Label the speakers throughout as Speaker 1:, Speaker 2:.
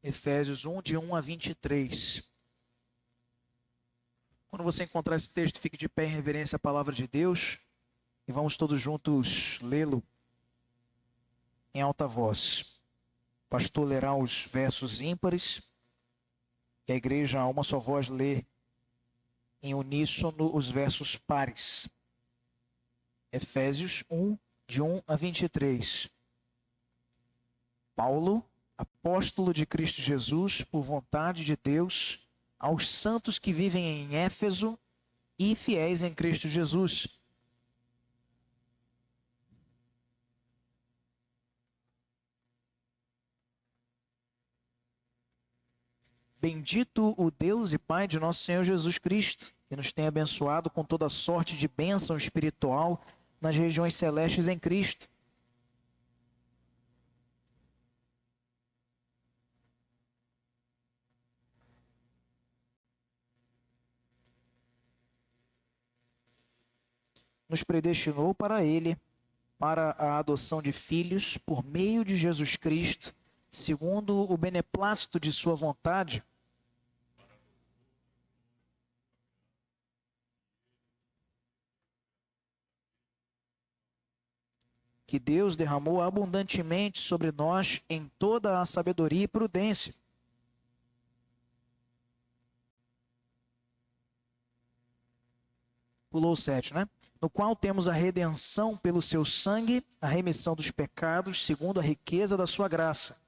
Speaker 1: Efésios 1, de 1 a 23. Quando você encontrar esse texto, fique de pé em reverência à palavra de Deus e vamos todos juntos lê-lo em alta voz. O pastor lerá os versos ímpares e a igreja, a uma só voz, lê em uníssono os versos pares. Efésios 1, de 1 a 23. Paulo, apóstolo de Cristo Jesus, por vontade de Deus, aos santos que vivem em Éfeso e fiéis em Cristo Jesus. Bendito o Deus e Pai de nosso Senhor Jesus Cristo, que nos tem abençoado com toda sorte de bênção espiritual nas regiões celestes em Cristo. Nos predestinou para Ele, para a adoção de filhos, por meio de Jesus Cristo, segundo o beneplácito de sua vontade, que Deus derramou abundantemente sobre nós em toda a sabedoria e prudência. Pulou o 7, né? No qual temos a redenção pelo seu sangue, a remissão dos pecados, segundo a riqueza da sua graça.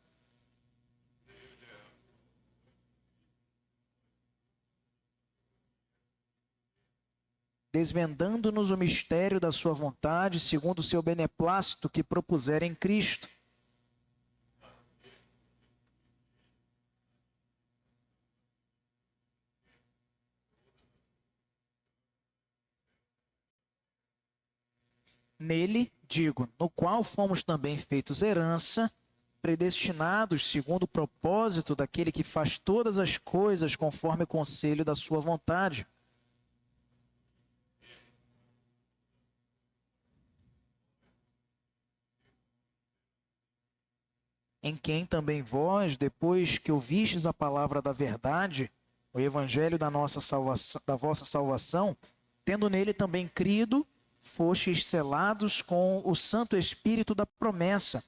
Speaker 1: Desvendando-nos o mistério da sua vontade, segundo o seu beneplácito que propusera em Cristo. Nele, digo, no qual fomos também feitos herança, predestinados segundo o propósito daquele que faz todas as coisas conforme o conselho da sua vontade. Em quem também vós, depois que ouvistes a palavra da verdade, o evangelho da nossa salvação, da vossa salvação, tendo nele também crido, fostes selados com o Santo Espírito da promessa.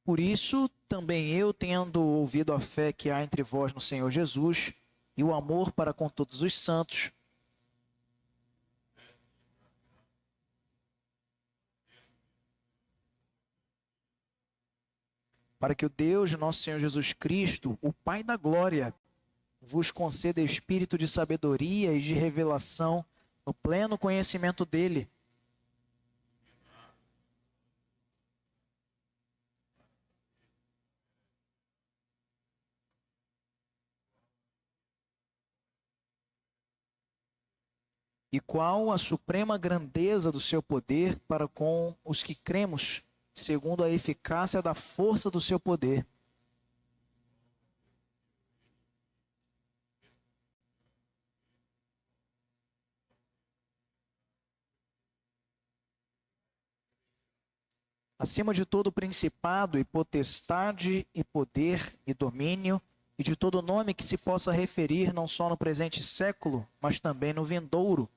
Speaker 1: Por isso, também eu, tendo ouvido a fé que há entre vós no Senhor Jesus, e o amor para com todos os santos, para que o Deus de nosso Senhor Jesus Cristo, o Pai da glória, vos conceda espírito de sabedoria e de revelação no pleno conhecimento dele, e qual a suprema grandeza do seu poder para com os que cremos, segundo a eficácia da força do seu poder. Acima de todo principado e potestade e poder e domínio, e de todo nome que se possa referir não só no presente século, mas também no vindouro.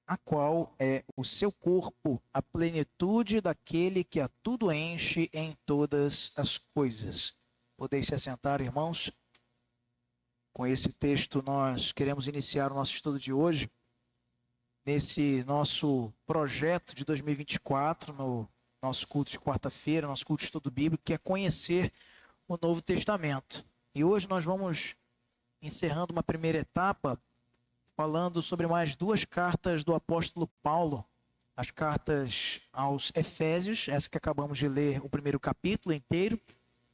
Speaker 1: A qual é o seu corpo, a plenitude daquele que a tudo enche em todas as coisas. Podeis se assentar, irmãos? Com esse texto nós queremos iniciar o nosso estudo de hoje, nesse nosso projeto de 2024, no nosso culto de quarta-feira, nosso culto de estudo bíblico, que é conhecer o Novo Testamento. E hoje nós vamos encerrando uma primeira etapa, falando sobre mais duas cartas do apóstolo Paulo, as cartas aos Efésios, essa que acabamos de ler o primeiro capítulo inteiro,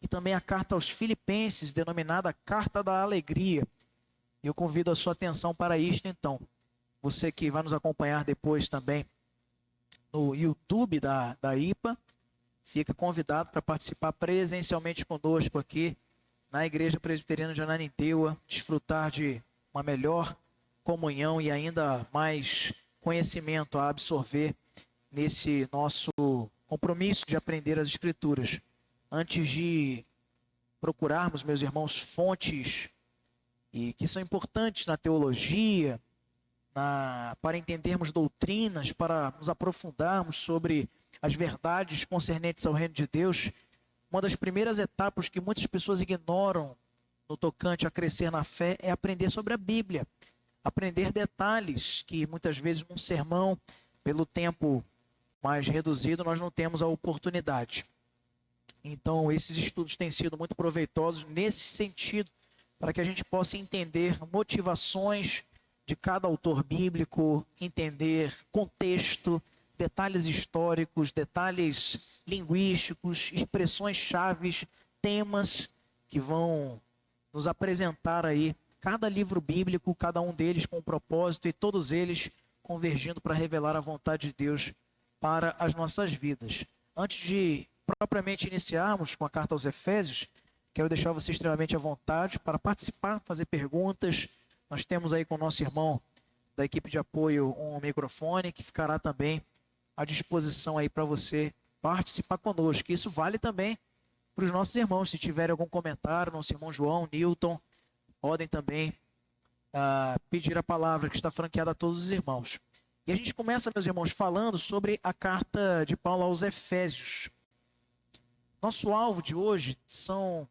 Speaker 1: e também a carta aos Filipenses, denominada Carta da Alegria. Eu convido a sua atenção para isto então. Você que vai nos acompanhar depois também no YouTube da IPA, fica convidado para participar presencialmente conosco aqui na Igreja Presbiteriana de Ananindeua, desfrutar de uma melhor comunhão e ainda mais conhecimento a absorver nesse nosso compromisso de aprender as Escrituras. Antes de procurarmos, meus irmãos, fontes e que são importantes na teologia, para entendermos doutrinas, para nos aprofundarmos sobre as verdades concernentes ao reino de Deus, uma das primeiras etapas que muitas pessoas ignoram no tocante a crescer na fé é aprender sobre a Bíblia. Aprender detalhes que muitas vezes num sermão, pelo tempo mais reduzido, nós não temos a oportunidade. Então, esses estudos têm sido muito proveitosos nesse sentido, para que a gente possa entender motivações de cada autor bíblico, entender contexto, detalhes históricos, detalhes linguísticos, expressões chaves, temas que vão nos apresentar aí cada livro bíblico, cada um deles com um propósito e todos eles convergindo para revelar a vontade de Deus para as nossas vidas. Antes de propriamente iniciarmos com a carta aos Efésios, quero deixar você extremamente à vontade para participar, fazer perguntas. Nós temos aí com o nosso irmão da equipe de apoio um microfone que ficará também à disposição aí para você participar conosco. Isso vale também para os nossos irmãos. Se tiverem algum comentário, nosso irmão João, Newton, podem também pedir a palavra que está franqueada a todos os irmãos. E a gente começa, meus irmãos, falando sobre a carta de Paulo aos Efésios. Nosso alvo de hoje são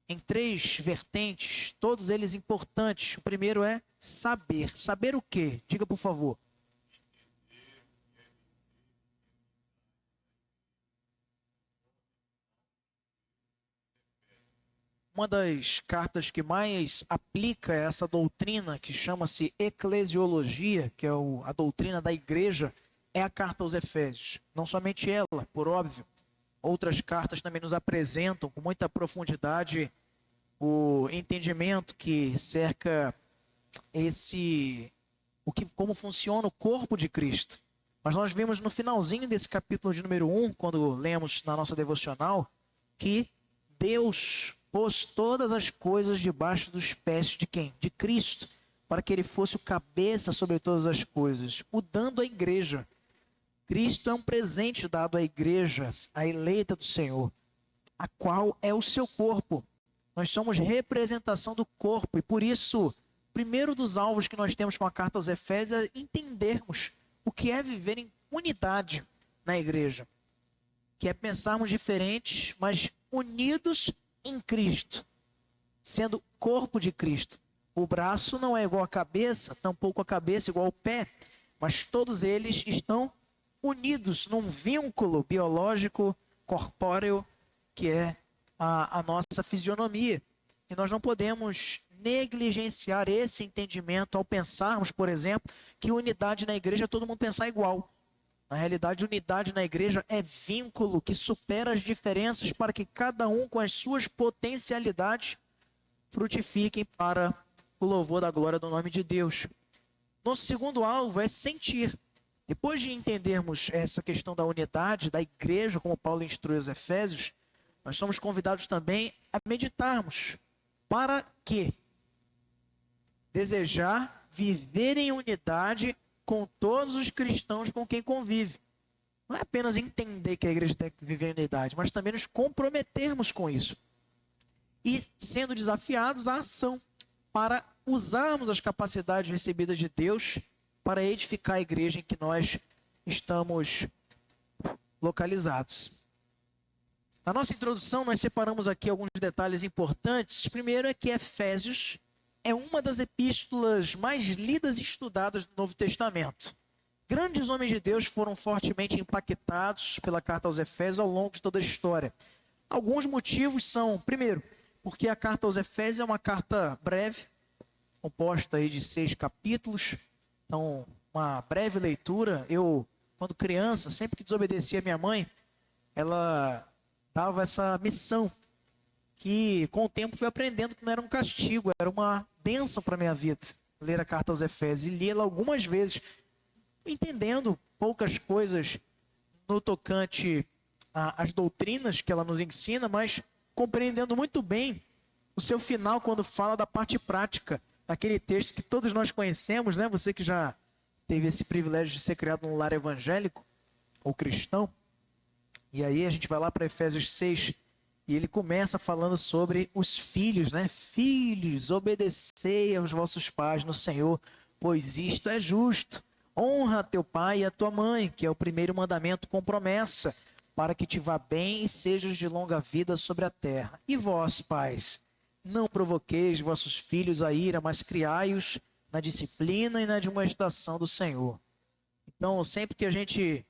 Speaker 1: em 3 vertentes, todos eles importantes. O primeiro é saber. Saber o quê? Diga, por favor. Uma das cartas que mais aplica essa doutrina, que chama-se eclesiologia, que é a doutrina da igreja, é a carta aos Efésios. Não somente ela, por óbvio. Outras cartas também nos apresentam com muita profundidade o entendimento que cerca como funciona o corpo de Cristo. Mas nós vimos no finalzinho desse capítulo de número 1, quando lemos na nossa devocional, que Deus pôs todas as coisas debaixo dos pés de quem? De Cristo, para que ele fosse o cabeça sobre todas as coisas, o dando à igreja. Cristo é um presente dado à igreja, a eleita do Senhor, a qual é o seu corpo. Nós somos representação do corpo e por isso, o primeiro dos alvos que nós temos com a carta aos Efésios é entendermos o que é viver em unidade na igreja, que é pensarmos diferentes, mas unidos em Cristo, sendo corpo de Cristo. O braço não é igual à cabeça, tampouco a cabeça igual ao pé, mas todos eles estão unidos num vínculo biológico, corpóreo, que é a nossa fisionomia. E nós não podemos negligenciar esse entendimento ao pensarmos, por exemplo, que unidade na igreja é todo mundo pensar igual. Na realidade, unidade na igreja é vínculo que supera as diferenças para que cada um com as suas potencialidades frutifiquem para o louvor da glória do nome de Deus. Nosso segundo alvo é sentir. Depois de entendermos essa questão da unidade da igreja, como Paulo instrui os Efésios, nós somos convidados também a meditarmos. Para quê? Desejar viver em unidade com todos os cristãos com quem convive. Não é apenas entender que a igreja tem que viver em unidade, mas também nos comprometermos com isso. E sendo desafiados à ação, para usarmos as capacidades recebidas de Deus para edificar a igreja em que nós estamos localizados. Na nossa introdução, nós separamos aqui alguns detalhes importantes. Primeiro é que Efésios é uma das epístolas mais lidas e estudadas do Novo Testamento. Grandes homens de Deus foram fortemente impactados pela carta aos Efésios ao longo de toda a história. Alguns motivos são, primeiro, porque a carta aos Efésios é uma carta breve, composta aí de 6 capítulos. Então, uma breve leitura. Eu, quando criança, sempre que desobedecia a minha mãe, ela dava essa missão, que com o tempo fui aprendendo que não era um castigo, era uma bênção para a minha vida, ler a carta aos Efésios, e li-la algumas vezes, entendendo poucas coisas no tocante as doutrinas que ela nos ensina, mas compreendendo muito bem o seu final quando fala da parte prática, daquele texto que todos nós conhecemos, né? Você que já teve esse privilégio de ser criado num lar evangélico ou cristão. E aí a gente vai lá para Efésios 6 e ele começa falando sobre os filhos, né? Filhos, obedecei aos vossos pais no Senhor, pois isto é justo. Honra a teu pai e a tua mãe, que é o primeiro mandamento com promessa, para que te vá bem e sejas de longa vida sobre a terra. E vós, pais, não provoqueis vossos filhos a ira, mas criai-os na disciplina e na admoestação do Senhor. Então, sempre que a gente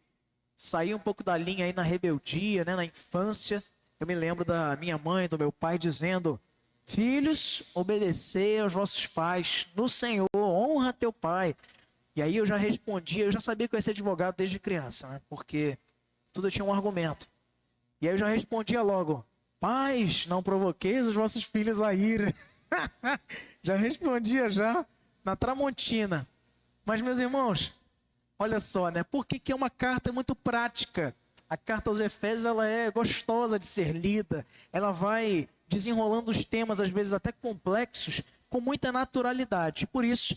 Speaker 1: sair um pouco da linha aí na rebeldia, né, na infância, eu me lembro da minha mãe, do meu pai dizendo: filhos, obedecei aos vossos pais no Senhor, honra teu pai. E aí eu já respondia, eu já sabia que eu ia ser advogado desde criança, né, porque tudo tinha um argumento. E aí eu já respondia logo: pais, não provoqueis os vossos filhos a ira. Já respondia já na Tramontina. Mas, meus irmãos, olha só, né? Por que é uma carta muito prática? A carta aos Efésios, ela é gostosa de ser lida. Ela vai desenrolando os temas, às vezes até complexos, com muita naturalidade. Por isso,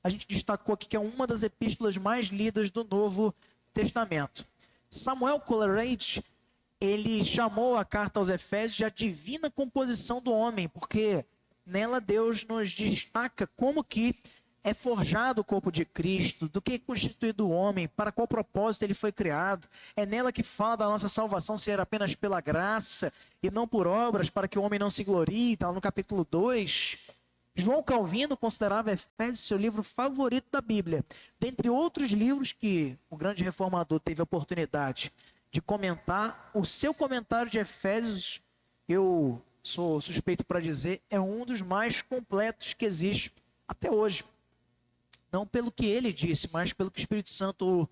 Speaker 1: a gente destacou aqui que é uma das epístolas mais lidas do Novo Testamento. Samuel Coleridge, ele chamou a carta aos Efésios de a divina composição do homem, porque nela Deus nos destaca como que é forjado o corpo de Cristo, do que é constituído o homem, para qual propósito ele foi criado. É nela que fala da nossa salvação ser apenas pela graça e não por obras, para que o homem não se glorie, está no capítulo 2. João Calvino considerava Efésios seu livro favorito da Bíblia. Dentre outros livros que o grande reformador teve a oportunidade de comentar, o seu comentário de Efésios, eu sou suspeito para dizer, é um dos mais completos que existe até hoje. Não pelo que ele disse, mas pelo que o Espírito Santo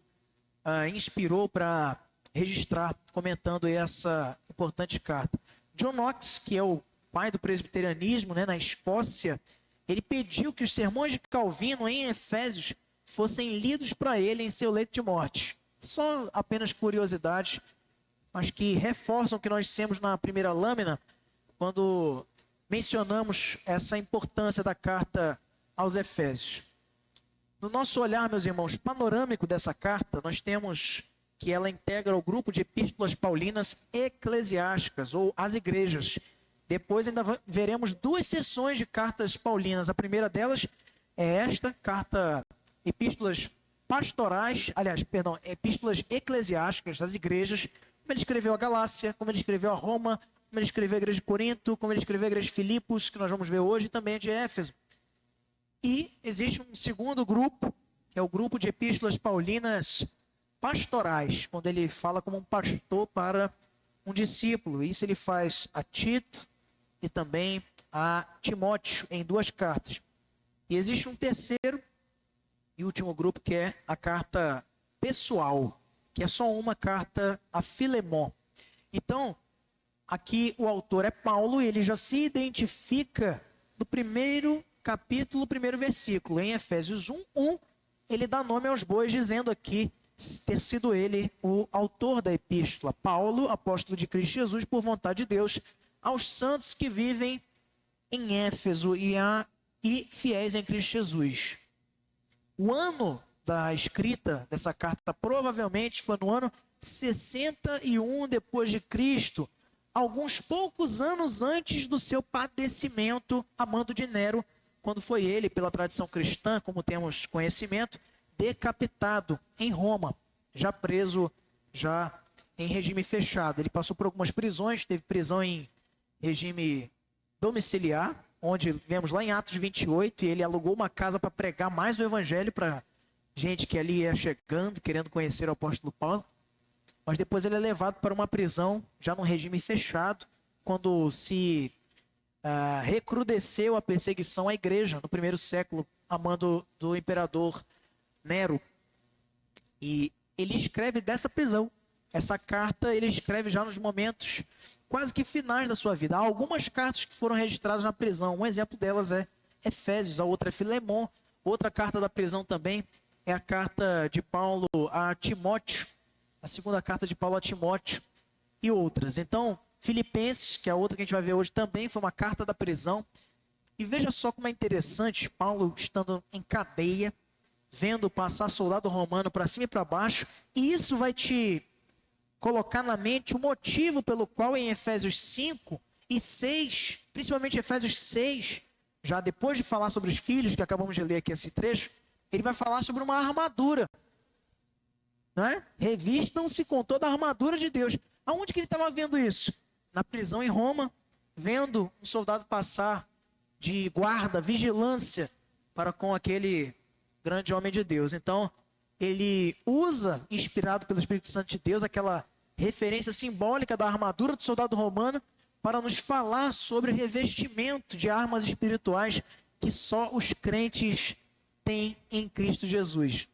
Speaker 1: inspirou para registrar, comentando essa importante carta. John Knox, que é o pai do presbiterianismo, né, na Escócia, ele pediu que os sermões de Calvino em Efésios fossem lidos para ele em seu leito de morte. Só apenas curiosidades, mas que reforçam o que nós dissemos na primeira lâmina, quando mencionamos essa importância da carta aos Efésios. No nosso olhar, meus irmãos, panorâmico dessa carta, nós temos que ela integra o grupo de epístolas paulinas eclesiásticas, ou as igrejas. Depois ainda veremos duas seções de cartas paulinas. A primeira delas é esta, epístolas pastorais, epístolas eclesiásticas das igrejas, como ele escreveu a Galácia, como ele escreveu a Roma, como ele escreveu a igreja de Corinto, como ele escreveu a igreja de Filipos, que nós vamos ver hoje, e também a de Éfeso. E existe um segundo grupo, que é o grupo de epístolas paulinas pastorais, quando ele fala como um pastor para um discípulo. Isso ele faz a Tito e também a Timóteo em duas cartas. E existe um terceiro e último grupo, que é a carta pessoal, que é só uma carta a Filemon. Então, aqui o autor é Paulo e ele já se identifica no primeiro capítulo, primeiro versículo. Em Efésios 1:1, ele dá nome aos bois, dizendo aqui ter sido ele o autor da epístola. Paulo, apóstolo de Cristo Jesus, por vontade de Deus, aos santos que vivem em Éfeso e fiéis em Cristo Jesus. O ano da escrita dessa carta provavelmente foi no ano 61 depois de Cristo, alguns poucos anos antes do seu padecimento a mando de Nero, quando foi ele, pela tradição cristã, como temos conhecimento, decapitado em Roma, já preso, já em regime fechado. Ele passou por algumas prisões, teve prisão em regime domiciliar, onde vemos lá em Atos 28, e ele alugou uma casa para pregar mais o evangelho para gente que ali ia chegando, querendo conhecer o apóstolo Paulo. Mas depois ele é levado para uma prisão, já num regime fechado, quando se recrudesceu a perseguição à igreja, no primeiro século, a mando do imperador Nero. E ele escreve dessa prisão. Essa carta ele escreve já nos momentos quase que finais da sua vida. Há algumas cartas que foram registradas na prisão. Um exemplo delas é Efésios, a outra é Filemon. Outra carta da prisão também é a carta de Paulo a Timóteo. A segunda carta de Paulo a Timóteo. e outras. Então, Filipenses, que é a outra que a gente vai ver hoje, também foi uma carta da prisão. E veja só como é interessante, Paulo estando em cadeia, vendo passar soldado romano para cima e para baixo, e isso vai te colocar na mente o motivo pelo qual em Efésios 5 e 6, principalmente Efésios 6, já depois de falar sobre os filhos, que acabamos de ler aqui esse trecho, ele vai falar sobre uma armadura, não é? Revistam-se com toda a armadura de Deus. Aonde que ele estava vendo isso? Na prisão em Roma, vendo um soldado passar de guarda, vigilância para com aquele grande homem de Deus. Então, ele usa, inspirado pelo Espírito Santo de Deus, aquela referência simbólica da armadura do soldado romano para nos falar sobre o revestimento de armas espirituais que só os crentes têm em Cristo Jesus.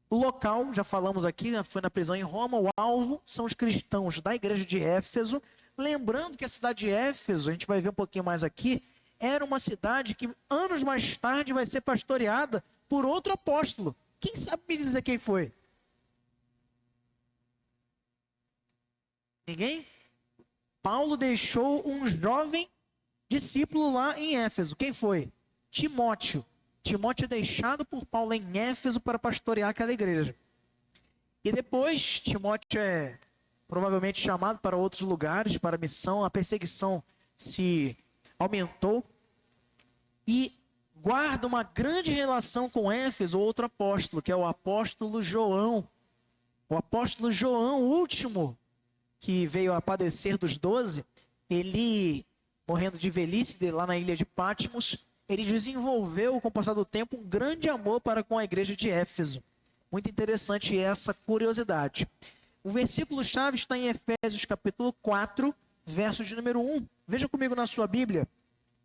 Speaker 1: O local, já falamos aqui, foi na prisão em Roma. O alvo são os cristãos da igreja de Éfeso. Lembrando que a cidade de Éfeso, a gente vai ver um pouquinho mais aqui, era uma cidade que anos mais tarde vai ser pastoreada por outro apóstolo. Quem sabe me dizer quem foi? Ninguém? Paulo deixou um jovem discípulo lá em Éfeso. Quem foi? Timóteo. Timóteo é deixado por Paulo em Éfeso para pastorear aquela igreja. E depois, Timóteo é provavelmente chamado para outros lugares, para a missão. A perseguição se aumentou. E guarda uma grande relação com Éfeso, outro apóstolo, que é o apóstolo João. O apóstolo João, o último que veio a padecer dos 12, ele, morrendo de velhice lá na ilha de Patmos, ele desenvolveu, com o passar do tempo, um grande amor para com a igreja de Éfeso. Muito interessante essa curiosidade. O versículo-chave está em Efésios capítulo 4, verso de número 1. Veja comigo na sua Bíblia.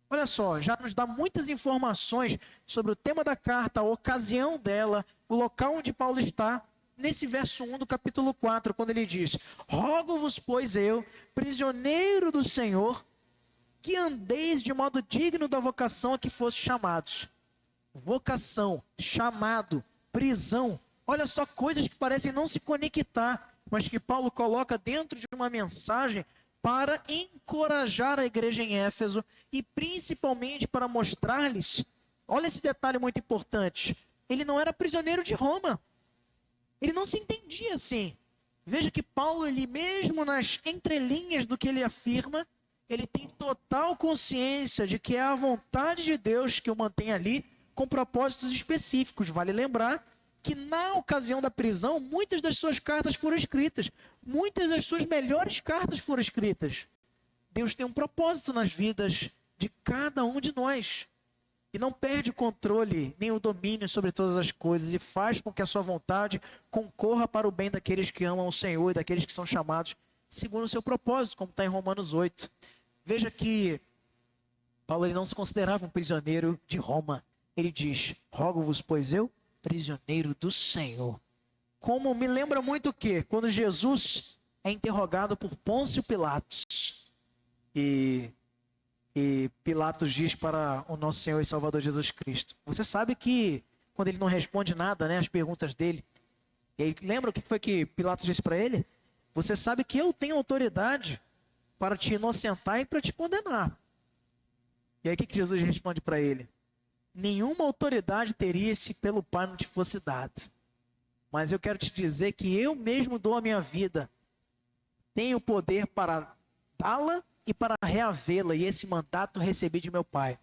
Speaker 1: Olha só, já nos dá muitas informações sobre o tema da carta, a ocasião dela, o local onde Paulo está, nesse verso 1 do capítulo 4, quando ele diz: rogo-vos, pois eu, prisioneiro do Senhor, que andeis de modo digno da vocação a que fostes chamados. Vocação, chamado, prisão. Olha só, coisas que parecem não se conectar, mas que Paulo coloca dentro de uma mensagem para encorajar a igreja em Éfeso e principalmente para mostrar-lhes, olha esse detalhe muito importante, ele não era prisioneiro de Roma. Ele não se entendia assim. Veja que Paulo, ele mesmo nas entrelinhas do que ele afirma, ele tem total consciência de que é a vontade de Deus que o mantém ali com propósitos específicos. Vale lembrar que na ocasião da prisão, muitas das suas cartas foram escritas. Muitas das suas melhores cartas foram escritas. Deus tem um propósito nas vidas de cada um de nós. E não perde o controle, nem o domínio sobre todas as coisas, e faz com que a sua vontade concorra para o bem daqueles que amam o Senhor e daqueles que são chamados segundo o seu propósito, como está em Romanos 8. Veja que Paulo, ele não se considerava um prisioneiro de Roma. Ele diz: rogo-vos, pois eu, prisioneiro do Senhor. Como me lembra muito o quê? Quando Jesus é interrogado por Pôncio Pilatos. E Pilatos diz para o nosso Senhor e Salvador Jesus Cristo: você sabe que quando ele não responde nada, né, às perguntas dele, e aí, lembra o que foi que Pilatos disse para ele? Você sabe que eu tenho autoridade para te inocentar e para te condenar. E aí o que Jesus responde para ele? Nenhuma autoridade teria se pelo Pai não te fosse dado. Mas eu quero te dizer que eu mesmo dou a minha vida. Tenho poder para dá-la e para reavê-la. E esse mandato recebi de meu Pai.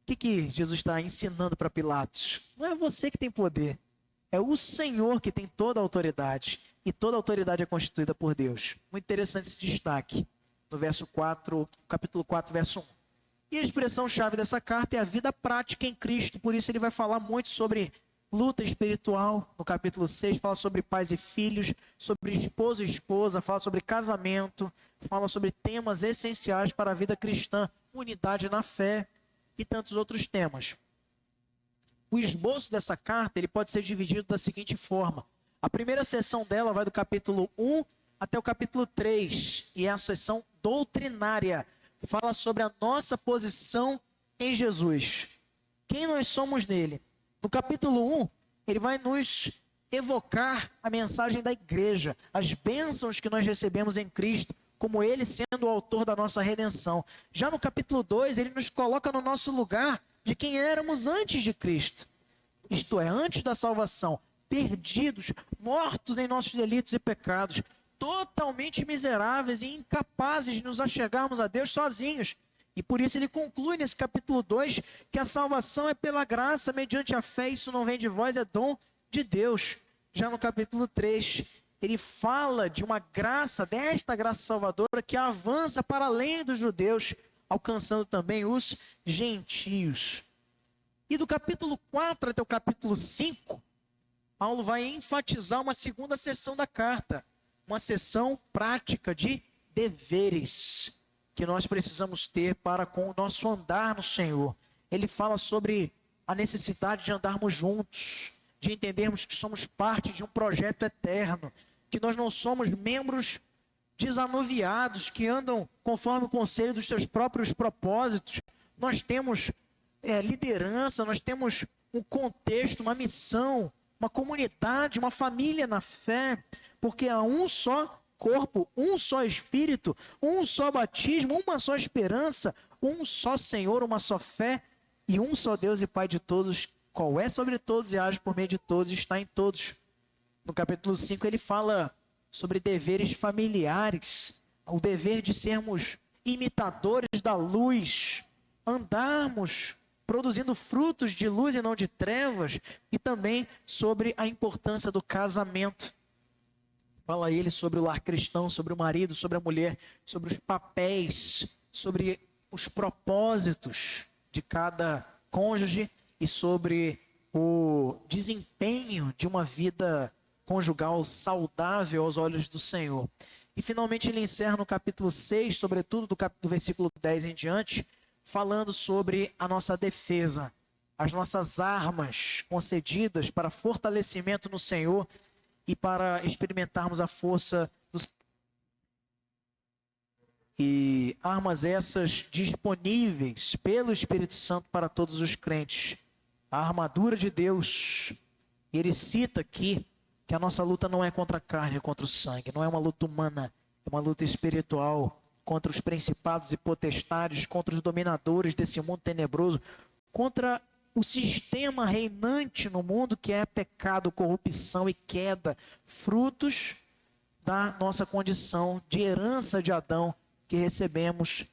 Speaker 1: O que Jesus está ensinando para Pilatos? Não é você que tem poder. É o Senhor que tem toda a autoridade. E toda a autoridade é constituída por Deus. Muito interessante esse destaque. No verso 4, capítulo 4, verso 1. E a expressão-chave dessa carta é a vida prática em Cristo. Por isso ele vai falar muito sobre luta espiritual. No capítulo 6 fala sobre pais e filhos, sobre esposo e esposa, fala sobre casamento, fala sobre temas essenciais para a vida cristã, unidade na fé e tantos outros temas. O esboço dessa carta ele pode ser dividido da seguinte forma. A primeira seção dela vai do capítulo 1 até o capítulo 3, e é a seção doutrinária. Fala sobre a nossa posição em Jesus. Quem nós somos nele. No capítulo 1, ele vai nos evocar a mensagem da igreja, as bênçãos que nós recebemos em Cristo, como Ele sendo o autor da nossa redenção. Já no capítulo 2, ele nos coloca no nosso lugar de quem éramos antes de Cristo. Isto é, antes da salvação, perdidos, mortos em nossos delitos e pecados, totalmente miseráveis e incapazes de nos achegarmos a Deus sozinhos. E por isso ele conclui nesse capítulo 2 que a salvação é pela graça, mediante a fé, isso não vem de vós, é dom de Deus. Já no capítulo 3, ele fala de uma graça, desta graça salvadora, que avança para além dos judeus, alcançando também os gentios. E do capítulo 4 até o capítulo 5, Paulo vai enfatizar uma segunda seção da carta, uma seção prática de deveres que nós precisamos ter para com o nosso andar no Senhor. Ele fala sobre a necessidade de andarmos juntos, de entendermos que somos parte de um projeto eterno, que nós não somos membros desanuviados, que andam conforme o conselho dos seus próprios propósitos. Nós temos liderança, nós temos um contexto, uma missão, uma comunidade, uma família na fé, porque há um só corpo, um só Espírito, um só batismo, uma só esperança, um só Senhor, uma só fé e um só Deus e Pai de todos, qual é sobre todos e age por meio de todos e está em todos. No capítulo 5 ele fala sobre deveres familiares, o dever de sermos imitadores da luz, andarmos produzindo frutos de luz e não de trevas, e também sobre a importância do casamento. Fala ele sobre o lar cristão, sobre o marido, sobre a mulher, sobre os papéis, sobre os propósitos de cada cônjuge e sobre o desempenho de uma vida conjugal saudável aos olhos do Senhor. E finalmente ele encerra no capítulo 6, sobretudo do versículo 10 em diante, falando sobre a nossa defesa, as nossas armas concedidas para fortalecimento no Senhor e para experimentarmos a força do Senhor. E armas essas disponíveis pelo Espírito Santo para todos os crentes. A armadura de Deus. Ele cita aqui que a nossa luta não é contra a carne, é contra o sangue. Não é uma luta humana, é uma luta espiritual. Contra os principados e potestades, contra os dominadores desse mundo tenebroso, contra o sistema reinante no mundo que é pecado, corrupção e queda, frutos da nossa condição de herança de Adão que recebemos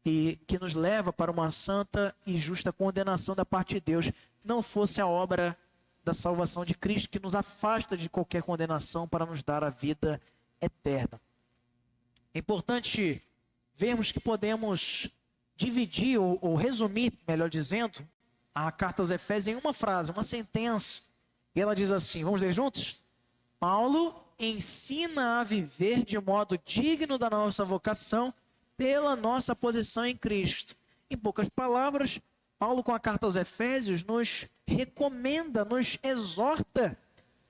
Speaker 1: e que nos leva para uma santa e justa condenação da parte de Deus. Não fosse a obra da salvação de Cristo que nos afasta de qualquer condenação para nos dar a vida eterna. É importante vermos que podemos dividir ou resumir, melhor dizendo, a carta aos Efésios em uma frase, uma sentença. E ela diz assim, vamos ler juntos? Paulo ensina a viver de modo digno da nossa vocação pela nossa posição em Cristo. Em poucas palavras, Paulo com a carta aos Efésios nos recomenda, nos exorta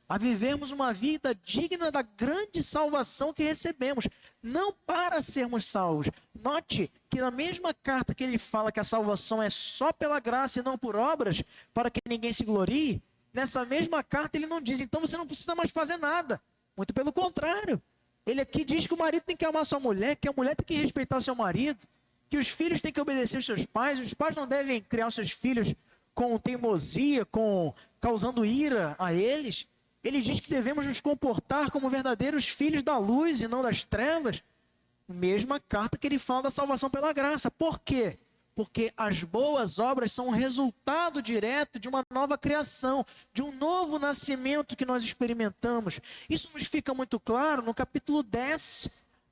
Speaker 1: a vivermos uma vida digna da grande salvação que recebemos, não para sermos salvos. Note que na mesma carta que ele fala que a salvação é só pela graça e não por obras, para que ninguém se glorie, nessa mesma carta ele não diz, então você não precisa mais fazer nada. Muito pelo contrário. Ele aqui diz que o marido tem que amar sua mulher, que a mulher tem que respeitar seu marido, que os filhos têm que obedecer aos seus pais, os pais não devem criar os seus filhos com teimosia, causando ira a eles. Ele diz que devemos nos comportar como verdadeiros filhos da luz e não das trevas. Mesma carta que ele fala da salvação pela graça. Por quê? Porque as boas obras são um resultado direto de uma nova criação, de um novo nascimento que nós experimentamos. Isso nos fica muito claro no capítulo 10,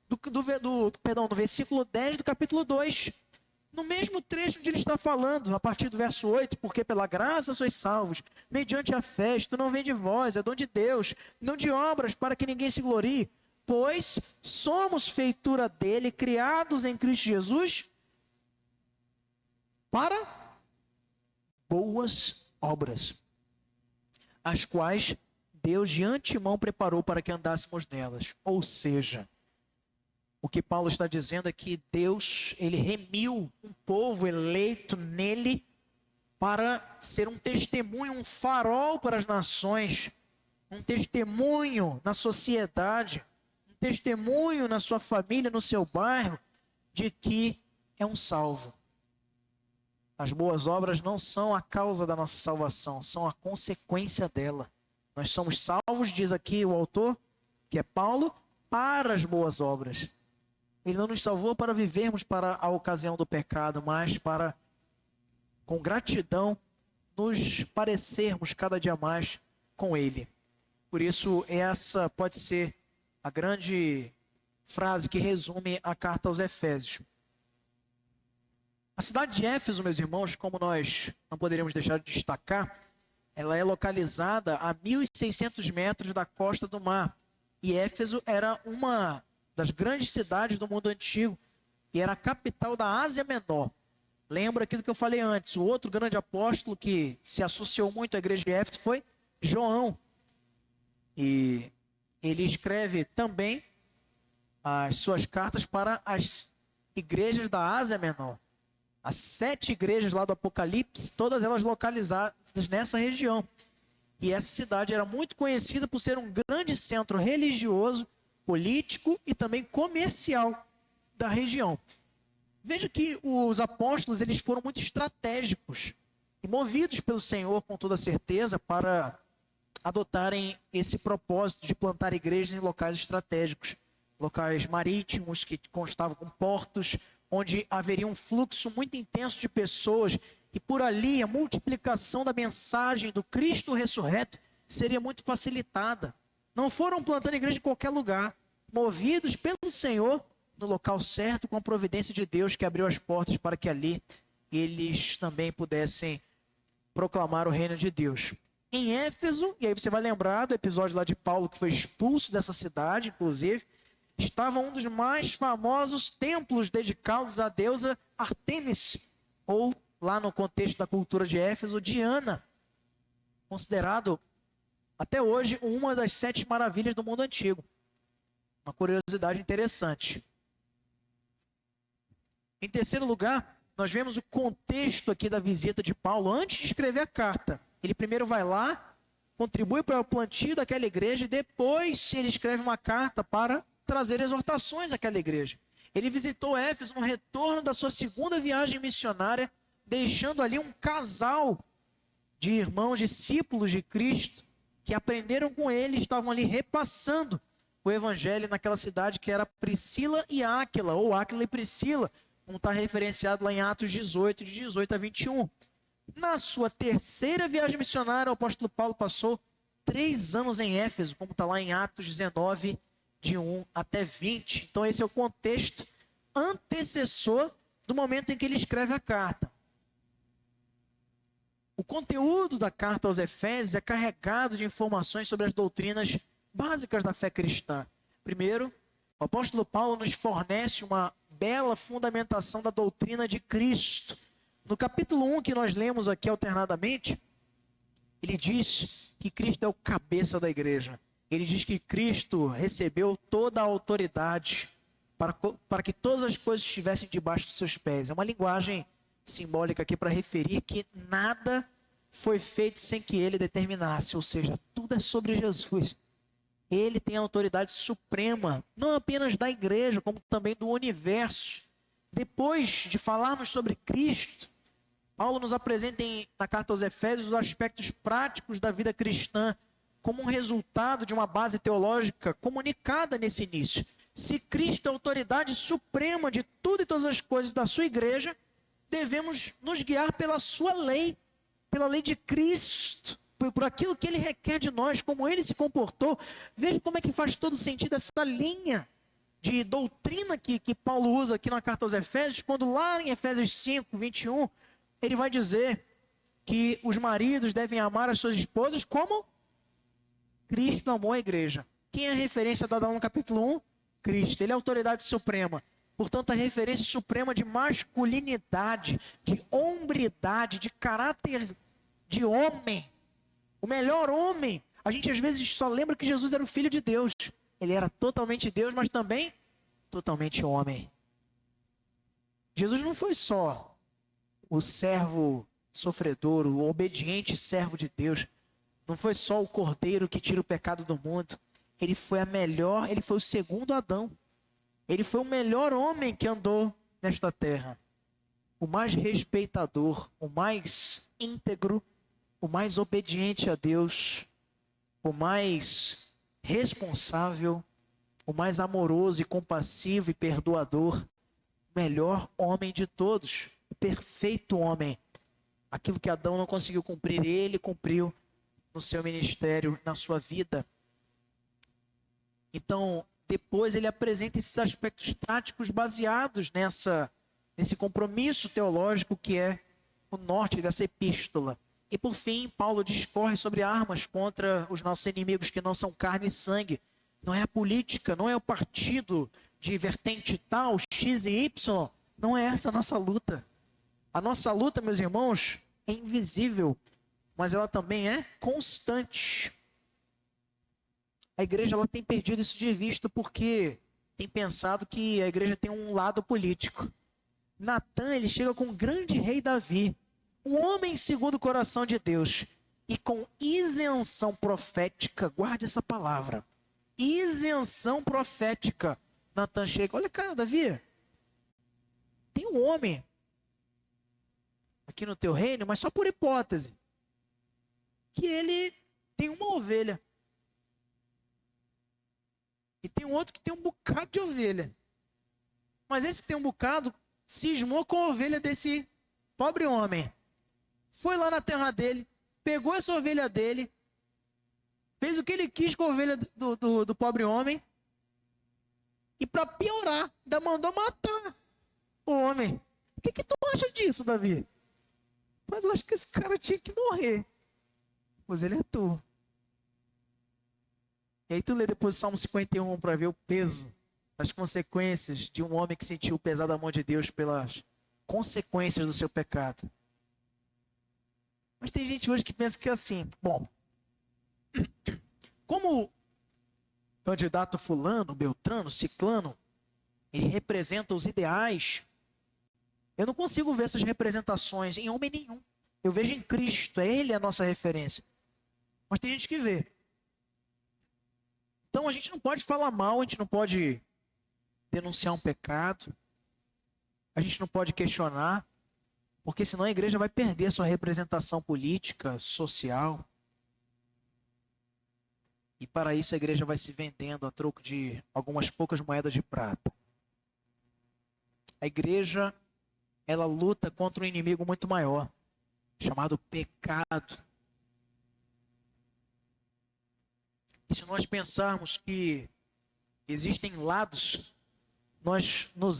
Speaker 1: no versículo 10 do capítulo 2. No mesmo trecho onde ele está falando, a partir do verso 8, porque pela graça sois salvos, mediante a fé, isto não vem de vós, é dom de Deus, não de obras, para que ninguém se glorie, pois somos feitura dele, criados em Cristo Jesus, para boas obras, as quais Deus de antemão preparou para que andássemos nelas. Ou seja, o que Paulo está dizendo é que Deus, ele remiu um povo eleito nele para ser um testemunho, um farol para as nações, um testemunho na sociedade, um testemunho na sua família, no seu bairro, de que é um salvo. As boas obras não são a causa da nossa salvação, são a consequência dela. Nós somos salvos, diz aqui o autor, que é Paulo, para as boas obras. Ele não nos salvou para vivermos para a ocasião do pecado, mas para, com gratidão, nos parecermos cada dia mais com Ele. Por isso, essa pode ser a grande frase que resume a carta aos Efésios. A cidade de Éfeso, meus irmãos, como nós não poderíamos deixar de destacar, ela é localizada a 1.600 metros da costa do mar. E Éfeso era uma das grandes cidades do mundo antigo e era a capital da Ásia Menor. Lembra aquilo que eu falei antes, o outro grande apóstolo que se associou muito à igreja de Éfeso foi João. E ele escreve também as suas cartas para as igrejas da Ásia Menor. As 7 igrejas lá do Apocalipse, todas elas localizadas nessa região. E essa cidade era muito conhecida por ser um grande centro religioso, político e também comercial da região. Veja que os apóstolos eles foram muito estratégicos e movidos pelo Senhor com toda certeza para adotarem esse propósito de plantar igrejas em locais estratégicos, locais marítimos que constavam com portos, onde haveria um fluxo muito intenso de pessoas e por ali a multiplicação da mensagem do Cristo ressurreto seria muito facilitada. Não foram plantando igreja em qualquer lugar, movidos pelo Senhor no local certo, com a providência de Deus que abriu as portas para que ali eles também pudessem proclamar o reino de Deus. Em Éfeso, e aí você vai lembrar do episódio lá de Paulo que foi expulso dessa cidade, inclusive, estava um dos mais famosos templos dedicados à deusa Artemis, ou lá no contexto da cultura de Éfeso, Diana, considerado até hoje uma das 7 maravilhas do mundo antigo. Uma curiosidade interessante. Em terceiro lugar, nós vemos o contexto aqui da visita de Paulo antes de escrever a carta. Ele primeiro vai lá, contribui para o plantio daquela igreja e depois ele escreve uma carta para trazer exortações àquela igreja. Ele visitou Éfeso no retorno da sua segunda viagem missionária, deixando ali um casal de irmãos discípulos de Cristo que aprenderam com ele, estavam ali repassando o evangelho naquela cidade que era Priscila e Áquila, ou Áquila e Priscila, como está referenciado lá em Atos 18, de 18 a 21. Na sua terceira viagem missionária, o apóstolo Paulo passou 3 anos em Éfeso, como está lá em Atos 19, de 1 até 20. Então esse é o contexto antecessor do momento em que ele escreve a carta. O conteúdo da carta aos Efésios é carregado de informações sobre as doutrinas básicas da fé cristã. Primeiro, o apóstolo Paulo nos fornece uma bela fundamentação da doutrina de Cristo. No capítulo 1 que nós lemos aqui alternadamente, ele diz que Cristo é o cabeça da igreja. Ele diz que Cristo recebeu toda a autoridade para que todas as coisas estivessem debaixo dos seus pés. É uma linguagem simbólica aqui para referir que nada foi feito sem que ele determinasse, ou seja, tudo é sobre Jesus. Ele tem a autoridade suprema, não apenas da igreja, como também do universo. Depois de falarmos sobre Cristo, Paulo nos apresenta na carta aos Efésios os aspectos práticos da vida cristã, como um resultado de uma base teológica comunicada nesse início. Se Cristo é a autoridade suprema de tudo e todas as coisas da sua igreja, devemos nos guiar pela sua lei, pela lei de Cristo, por aquilo que ele requer de nós, como ele se comportou. Veja como é que faz todo sentido essa linha de doutrina que Paulo usa aqui na carta aos Efésios, quando lá em Efésios 5, 21, ele vai dizer que os maridos devem amar as suas esposas como Cristo amou a igreja. Quem é a referência dada no capítulo 1? Cristo. Ele é a autoridade suprema. Portanto, a referência suprema de masculinidade, de hombridade, de caráter de homem. O melhor homem. A gente às vezes só lembra que Jesus era o Filho de Deus. Ele era totalmente Deus, mas também totalmente homem. Jesus não foi só o servo sofredor, o obediente servo de Deus, Não foi só o Cordeiro que tira o pecado do mundo. Ele foi ele foi o segundo Adão. Ele foi o melhor homem que andou nesta terra. O mais respeitador, o mais íntegro, o mais obediente a Deus, o mais responsável, o mais amoroso e compassivo e perdoador, o melhor homem de todos, o perfeito homem. Aquilo que Adão não conseguiu cumprir, ele cumpriu no seu ministério, na sua vida. Então, depois ele apresenta esses aspectos práticos baseados nesse compromisso teológico que é o norte dessa epístola. E por fim, Paulo discorre sobre armas contra os nossos inimigos que não são carne e sangue. Não é a política, não é o partido de vertente tal, X e Y. Não é essa a nossa luta. A nossa luta, meus irmãos, é invisível, mas ela também é constante. A igreja ela tem perdido isso de vista porque tem pensado que a igreja tem um lado político. Natã, ele chega com o grande rei Davi, um homem segundo o coração de Deus, e com isenção profética, guarde essa palavra, isenção profética. Natã chega, olha cá, Davi, tem um homem aqui no teu reino, mas só por hipótese, que ele tem uma ovelha. E tem um outro que tem um bocado de ovelha. Mas esse que tem um bocado, cismou com a ovelha desse pobre homem. Foi lá na terra dele, pegou essa ovelha dele, fez o que ele quis com a ovelha do pobre homem. E para piorar, ainda mandou matar o homem. O que tu acha disso, Davi? Mas eu acho que esse cara tinha que morrer. Pois ele é tu. E aí tu lê depois o Salmo 51 para ver o peso, as consequências de um homem que sentiu o pesar da mão de Deus pelas consequências do seu pecado. Mas tem gente hoje que pensa que é assim, bom, como o candidato fulano, beltrano, ciclano, ele representa os ideais, eu não consigo ver essas representações em homem nenhum. Eu vejo em Cristo, é Ele a nossa referência. Mas tem gente que vê. Então a gente não pode falar mal, a gente não pode denunciar um pecado, a gente não pode questionar, porque senão a igreja vai perder a sua representação política, social. E para isso a igreja vai se vendendo a troco de algumas poucas moedas de prata. A igreja, ela luta contra um inimigo muito maior, chamado pecado. E se nós pensarmos que existem lados, nós nos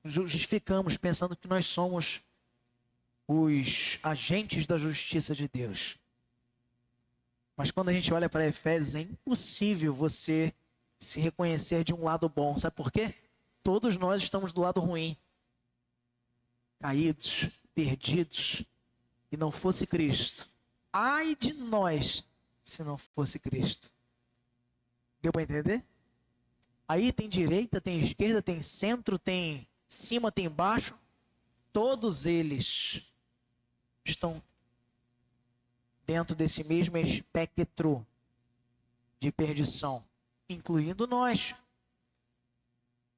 Speaker 1: justificamos pensando que nós somos os agentes da justiça de Deus. Mas quando a gente olha para Efésios, é impossível você se reconhecer de um lado bom. Sabe por quê? Todos nós estamos do lado ruim, caídos, perdidos, e não fosse Cristo. Ai de nós, se não fosse Cristo. Deu para entender? Aí tem direita, tem esquerda, tem centro, tem cima, tem baixo. Todos eles estão dentro desse mesmo espectro de perdição, incluindo nós,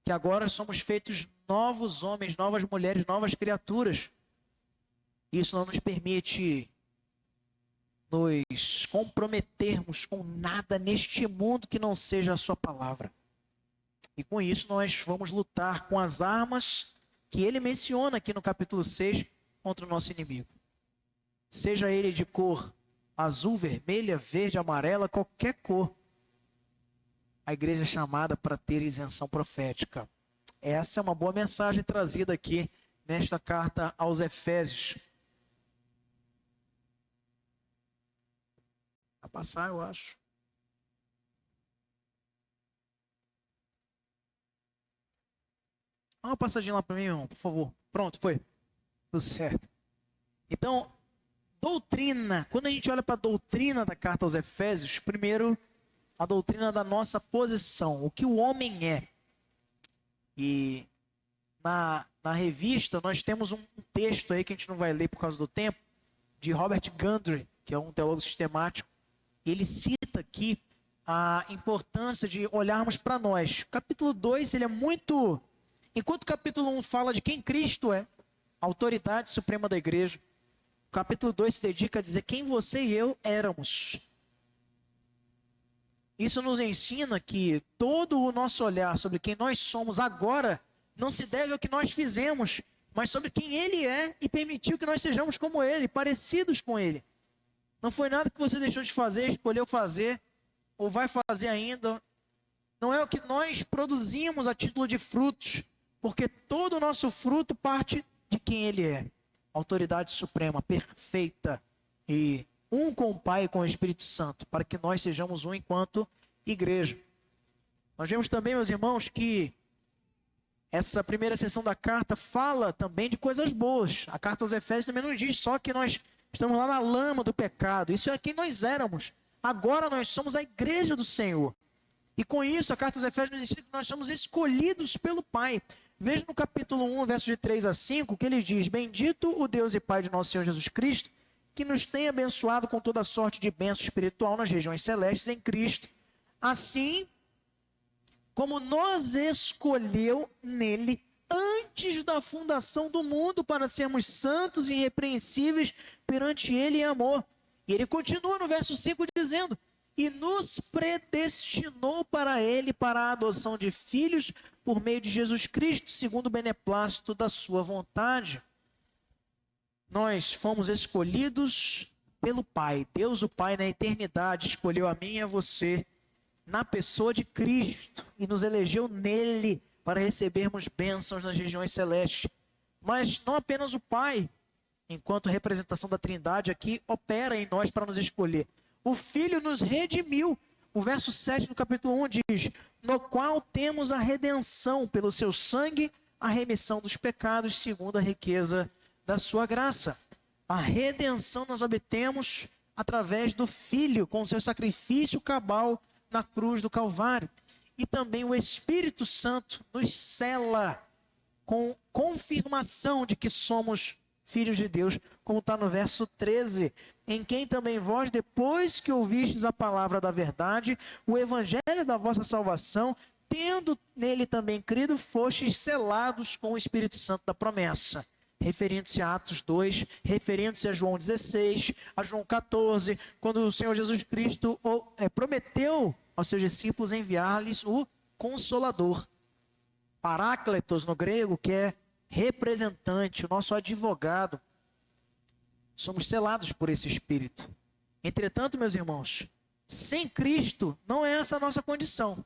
Speaker 1: que agora somos feitos novos homens, novas mulheres, novas criaturas. Isso não nos permite nos comprometermos com nada neste mundo que não seja a sua palavra. E com isso nós vamos lutar com as armas que ele menciona aqui no capítulo 6 contra o nosso inimigo. Seja ele de cor azul, vermelha, verde, amarela, qualquer cor. A igreja é chamada para ter isenção profética. Essa é uma boa mensagem trazida aqui nesta carta aos Efésios. Vai passar, eu acho. Dá uma passadinha lá para mim, irmão, por favor. Pronto, foi. Tudo certo. Então, doutrina. Quando a gente olha para a doutrina da carta aos Efésios, primeiro, a doutrina da nossa posição. O que o homem é. E na revista, nós temos um texto aí que a gente não vai ler por causa do tempo, de Robert Gundry, que é um teólogo sistemático, ele cita aqui a importância de olharmos para nós. O capítulo 2, ele é muito... Enquanto o capítulo 1 fala de quem Cristo é, a autoridade suprema da igreja, o capítulo 2 se dedica a dizer quem você e eu éramos. Isso nos ensina que todo o nosso olhar sobre quem nós somos agora não se deve ao que nós fizemos, mas sobre quem Ele é e permitiu que nós sejamos como Ele, parecidos com Ele. Não foi nada que você deixou de fazer, escolheu fazer, ou vai fazer ainda. Não é o que nós produzimos a título de frutos, porque todo o nosso fruto parte de quem Ele é. Autoridade suprema, perfeita e um com o Pai e com o Espírito Santo, para que nós sejamos um enquanto igreja. Nós vemos também, meus irmãos, que essa primeira sessão da carta fala também de coisas boas. A carta aos Efésios também não diz só que nós estamos lá na lama do pecado. Isso é quem nós éramos. Agora nós somos a igreja do Senhor. E com isso, a carta aos Efésios nos ensina que nós somos escolhidos pelo Pai. Veja no capítulo 1, versos de 3 a 5, que ele diz: Bendito o Deus e Pai de nosso Senhor Jesus Cristo, que nos tem abençoado com toda sorte de bênção espiritual nas regiões celestes em Cristo. Assim como nos escolheu nele antes da fundação do mundo para sermos santos e irrepreensíveis perante ele em amor. E ele continua no verso 5 dizendo: E nos predestinou para ele para a adoção de filhos por meio de Jesus Cristo, segundo o beneplácito da sua vontade. Nós fomos escolhidos pelo Pai. Deus, o Pai, na eternidade, escolheu a mim e a você na pessoa de Cristo e nos elegeu nele para recebermos bênçãos nas regiões celestes. Mas não apenas o Pai, enquanto representação da Trindade aqui, opera em nós para nos escolher. O Filho nos redimiu. O verso 7 do capítulo 1 diz: No qual temos a redenção pelo seu sangue, a remissão dos pecados, segundo a riqueza da sua graça. A redenção nós obtemos através do Filho, com o seu sacrifício cabal na cruz do Calvário. E também o Espírito Santo nos sela com confirmação de que somos filhos de Deus, como está no verso 13, em quem também vós, depois que ouvistes a palavra da verdade, o evangelho da vossa salvação, tendo nele também crido, fostes selados com o Espírito Santo da promessa. Referindo-se a Atos 2, referindo-se a João 16, a João 14, quando o Senhor Jesus Cristo prometeu aos seus discípulos enviar-lhes o Consolador. Parácletos no grego, que é representante, o nosso advogado. Somos selados por esse Espírito. Entretanto, meus irmãos, sem Cristo não é essa a nossa condição.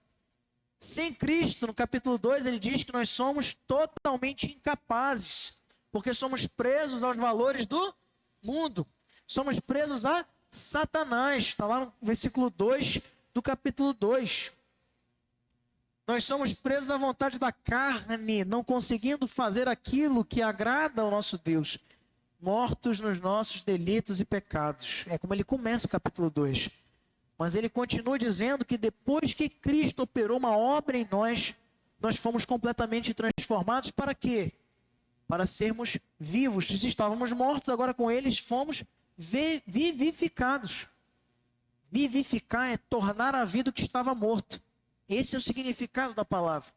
Speaker 1: Sem Cristo, no capítulo 2, ele diz que nós somos totalmente incapazes, porque somos presos aos valores do mundo. Somos presos a Satanás. Está lá no versículo 2 do capítulo 2. Nós somos presos à vontade da carne, não conseguindo fazer aquilo que agrada ao nosso Deus. Mortos nos nossos delitos e pecados. É como ele começa o capítulo 2. Mas ele continua dizendo que depois que Cristo operou uma obra em nós, nós fomos completamente transformados para quê? Para sermos vivos. Se estávamos mortos, agora com eles fomos vivificados. Vivificar é tornar a vida o que estava morto. Esse é o significado da palavra.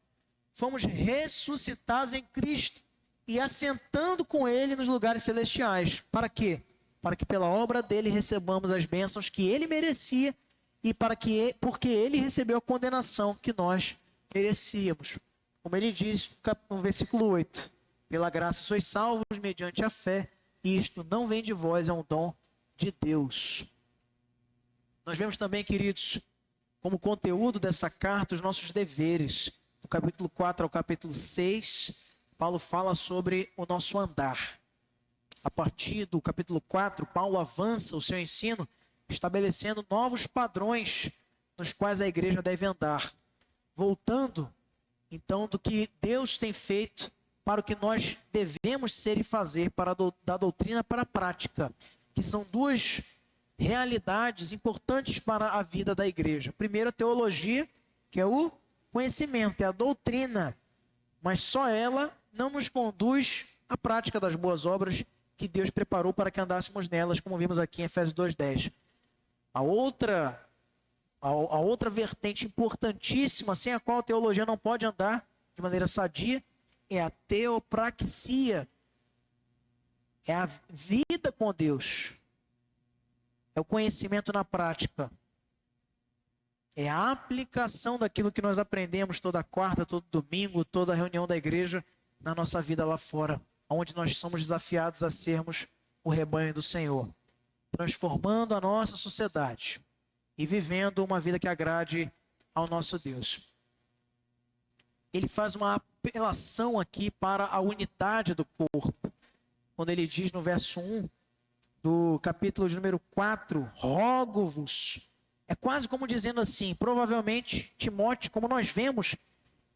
Speaker 1: Fomos ressuscitados em Cristo e assentando com Ele nos lugares celestiais. Para quê? Para que pela obra dele recebamos as bênçãos que Ele merecia e porque Ele recebeu a condenação que nós merecíamos. Como Ele diz no versículo 8. Pela graça sois salvos mediante a fé, e isto não vem de vós, é um dom de Deus. Nós vemos também, queridos, como conteúdo dessa carta, os nossos deveres. Do capítulo 4 ao capítulo 6, Paulo fala sobre o nosso andar. A partir do capítulo 4, Paulo avança o seu ensino, estabelecendo novos padrões nos quais a igreja deve andar. Voltando, então, do que Deus tem feito para o que nós devemos ser e fazer, da doutrina para a prática, que são duas realidades importantes para a vida da igreja. Primeiro, a teologia, que é o conhecimento, é a doutrina, mas só ela não nos conduz à prática das boas obras que Deus preparou para que andássemos nelas, como vimos aqui em Efésios 2:10. A outra vertente importantíssima, sem a qual a teologia não pode andar de maneira sadia, é a teopraxia. É a vida com Deus. É o conhecimento na prática. É a aplicação daquilo que nós aprendemos toda quarta, todo domingo, toda reunião da igreja, na nossa vida lá fora, onde nós somos desafiados a sermos o rebanho do Senhor, transformando a nossa sociedade e vivendo uma vida que agrade ao nosso Deus. Ele faz uma apelação aqui para a unidade do corpo, quando ele diz no verso 1 do capítulo de número 4, rogo-vos. É quase como dizendo assim, provavelmente Timóteo, como nós vemos,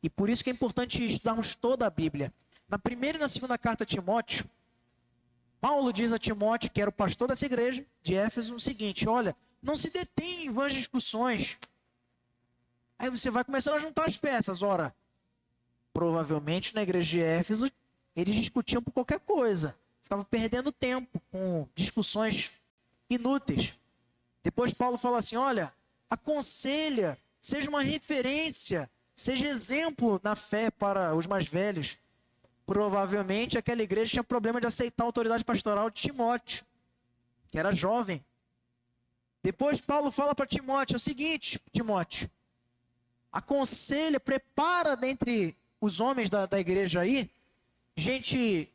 Speaker 1: e por isso que é importante estudarmos toda a Bíblia. Na primeira e na segunda carta a Timóteo, Paulo diz a Timóteo, que era o pastor dessa igreja de Éfeso, o seguinte: olha, não se detém em vãs discussões. Aí você vai começando a juntar as peças. Ora, provavelmente na igreja de Éfeso, eles discutiam por qualquer coisa. Ficavam perdendo tempo com discussões inúteis. Depois Paulo fala assim, olha, aconselha, seja uma referência, seja exemplo na fé para os mais velhos. Provavelmente aquela igreja tinha problema de aceitar a autoridade pastoral de Timóteo, que era jovem. Depois Paulo fala para Timóteo o seguinte: Timóteo, aconselha, prepara dentre os homens da igreja aí, gente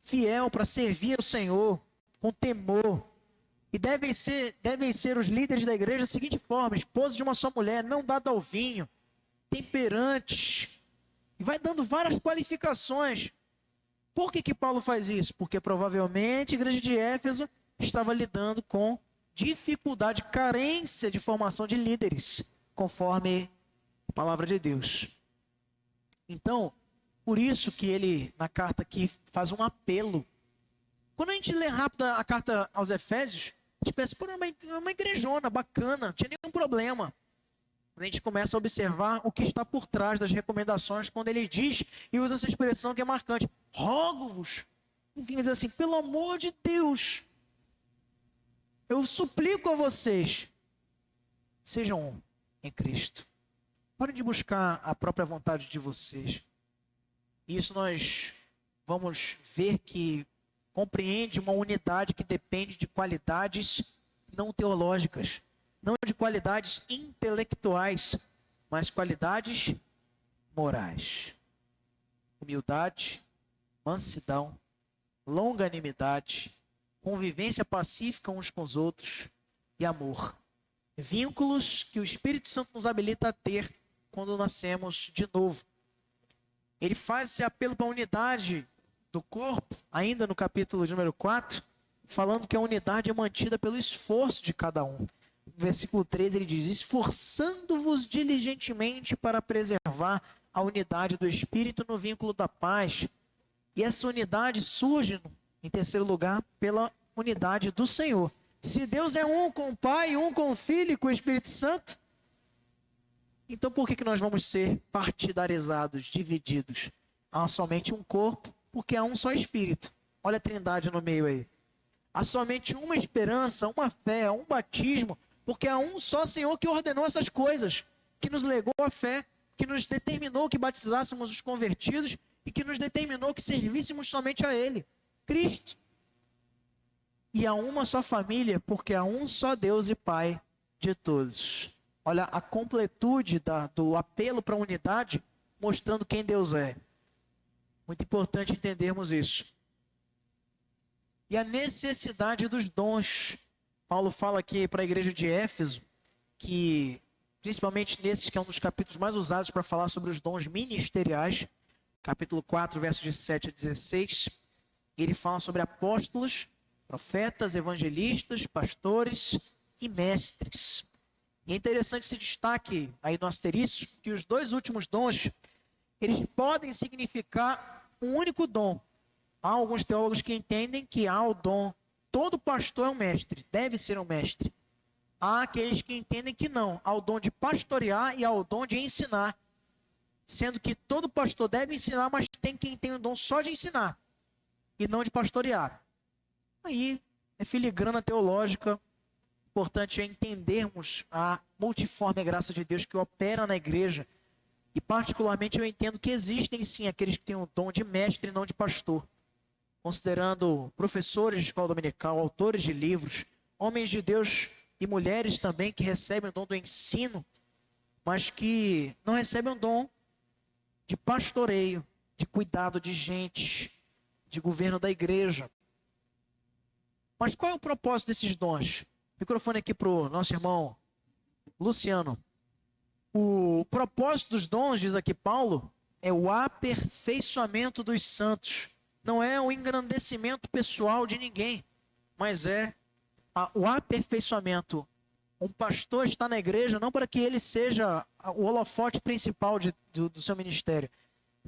Speaker 1: fiel para servir o Senhor, com temor. E devem ser os líderes da igreja da seguinte forma: esposa de uma só mulher, não dada ao vinho, temperantes. E vai dando várias qualificações. Por que Paulo faz isso? Porque provavelmente a igreja de Éfeso estava lidando com dificuldade, carência de formação de líderes, conforme a palavra de Deus. Então, por isso que ele, na carta aqui, faz um apelo. Quando a gente lê rápido a carta aos Efésios, a gente pensa, pô, é uma igrejona bacana, não tinha nenhum problema. A gente começa a observar o que está por trás das recomendações, quando ele diz, e usa essa expressão que é marcante, rogo-vos. Quem diz assim, pelo amor de Deus, eu suplico a vocês, sejam um em Cristo. Parem de buscar a própria vontade de vocês. Isso nós vamos ver que compreende uma unidade que depende de qualidades não teológicas, não de qualidades intelectuais, mas qualidades morais. Humildade, mansidão, longanimidade, convivência pacífica uns com os outros e amor. Vínculos que o Espírito Santo nos habilita a ter quando nascemos de novo. Ele faz esse apelo para a unidade do corpo, ainda no capítulo número 4, falando que a unidade é mantida pelo esforço de cada um. No versículo 13 ele diz, esforçando-vos diligentemente para preservar a unidade do Espírito no vínculo da paz. E essa unidade surge, em terceiro lugar, pela unidade do Senhor. Se Deus é um com o Pai, um com o Filho e com o Espírito Santo, então por que nós vamos ser partidarizados, divididos? Há somente um corpo, porque há um só Espírito. Olha a trindade no meio aí. Há somente uma esperança, uma fé, um batismo, porque há um só Senhor que ordenou essas coisas, que nos legou a fé, que nos determinou que batizássemos os convertidos e que nos determinou que servíssemos somente a Ele, Cristo. E há uma só família, porque há um só Deus e Pai de todos. Olha a completude do apelo para a unidade, mostrando quem Deus é. Muito importante entendermos isso. E a necessidade dos dons. Paulo fala aqui para a igreja de Éfeso, que principalmente nesses que é um dos capítulos mais usados para falar sobre os dons ministeriais, capítulo 4, versos de 7 a 16, ele fala sobre apóstolos, profetas, evangelistas, pastores e mestres. E é interessante esse destaque aí no asterisco, que os dois últimos dons, eles podem significar um único dom. Há alguns teólogos que entendem que há o dom, todo pastor é um mestre, deve ser um mestre. Há aqueles que entendem que não, há o dom de pastorear e há o dom de ensinar. Sendo que todo pastor deve ensinar, mas tem quem tem o dom só de ensinar e não de pastorear. Aí é filigrana teológica. Importante é entendermos a multiforme graça de Deus que opera na igreja. E particularmente eu entendo que existem sim aqueles que têm o dom de mestre e não de pastor. Considerando professores de escola dominical, autores de livros, homens de Deus e mulheres também que recebem o dom do ensino, mas que não recebem o dom de pastoreio, de cuidado de gente, de governo da igreja. Mas qual é o propósito desses dons? Microfone aqui para o nosso irmão Luciano. O propósito dos dons, diz aqui Paulo, é o aperfeiçoamento dos santos. Não é o engrandecimento pessoal de ninguém, mas é o aperfeiçoamento. Um pastor está na igreja não para que ele seja o holofote principal do seu ministério,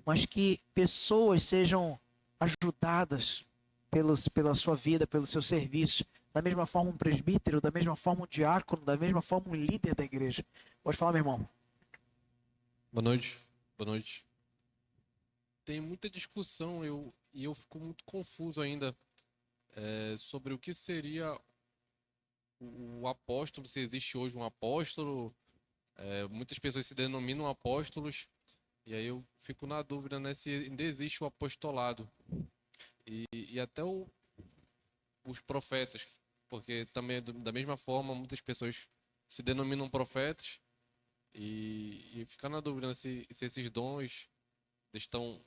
Speaker 1: mas que pessoas sejam ajudadas pela sua vida, pelo seu serviço. Da mesma forma um presbítero, da mesma forma um diácono, da mesma forma um líder da igreja. Pode falar, meu irmão.
Speaker 2: Boa noite. Boa noite. Tem muita discussão e eu fico muito confuso ainda sobre o que seria o apóstolo, se existe hoje um apóstolo. Muitas pessoas se denominam apóstolos e aí eu fico na dúvida, né, se ainda existe o apostolado e até os profetas, porque também da mesma forma muitas pessoas se denominam profetas e fica na dúvida, né, se esses dons estão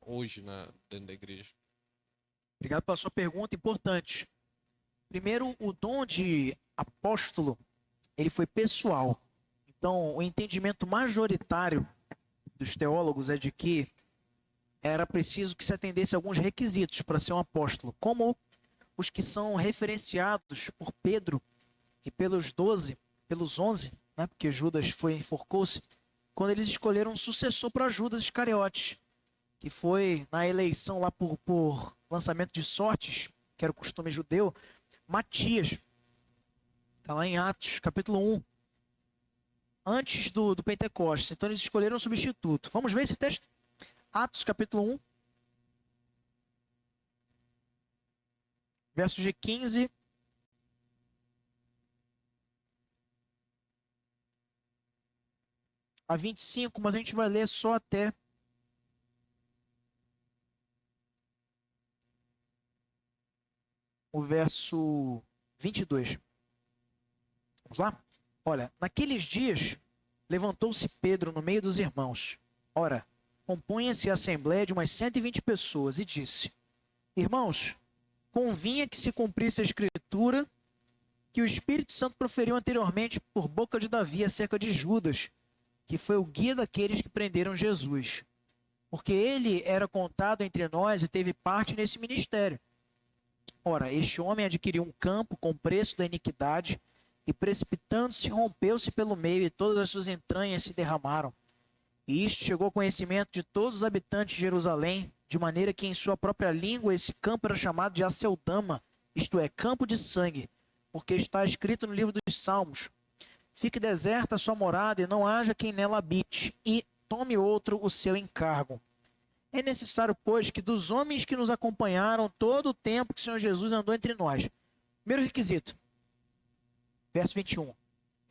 Speaker 2: hoje dentro da igreja.
Speaker 1: Obrigado pela sua pergunta, importante. Primeiro, o dom de apóstolo, ele foi pessoal. Então, o entendimento majoritário dos teólogos é de que era preciso que se atendesse a alguns requisitos para ser um apóstolo, como os que são referenciados por Pedro e pelos 11, né, porque Judas enforcou-se, quando eles escolheram um sucessor para Judas Iscariotes, que foi na eleição lá por lançamento de sortes, que era o costume judeu, Matias. Está lá em Atos, capítulo 1. Antes do Pentecostes. Então eles escolheram um substituto. Vamos ver esse texto? Atos, capítulo 1. Versos de 15 a 25, mas a gente vai ler só até o verso 22. Vamos lá? Olha, naqueles dias levantou-se Pedro no meio dos irmãos. Ora, compunha-se a assembleia de umas 120 pessoas e disse: Irmãos, convinha que se cumprisse a escritura que o Espírito Santo proferiu anteriormente por boca de Davi acerca de Judas, que foi o guia daqueles que prenderam Jesus. Porque ele era contado entre nós e teve parte nesse ministério. Ora, este homem adquiriu um campo com preço da iniquidade e, precipitando-se, rompeu-se pelo meio e todas as suas entranhas se derramaram. E isto chegou ao conhecimento de todos os habitantes de Jerusalém, de maneira que em sua própria língua esse campo era chamado de Aceldama, isto é, campo de sangue, porque está escrito no livro dos Salmos: Fique deserta a sua morada e não haja quem nela habite, e tome outro o seu encargo. É necessário, pois, que dos homens que nos acompanharam todo o tempo que o Senhor Jesus andou entre nós. Primeiro requisito, verso 21.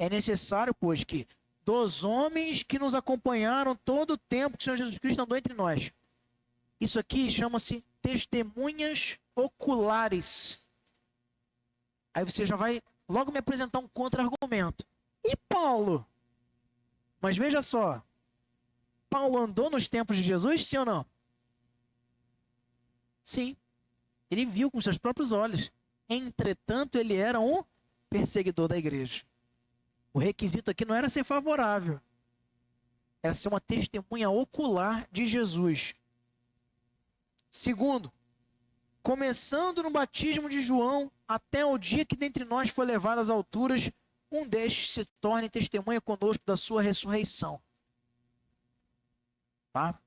Speaker 1: É necessário, pois, que dos homens que nos acompanharam todo o tempo que o Senhor Jesus Cristo andou entre nós. Isso aqui chama-se testemunhas oculares. Aí você já vai logo me apresentar um contra-argumento. E Paulo? Mas veja só, Paulo andou nos tempos de Jesus, sim ou não? Sim. Ele viu com seus próprios olhos. Entretanto, ele era um perseguidor da igreja. O requisito aqui não era ser favorável. Era ser uma testemunha ocular de Jesus. Segundo, começando no batismo de João, até o dia que dentre nós foi levado às alturas, um destes se torne testemunha conosco da sua ressurreição. Tá?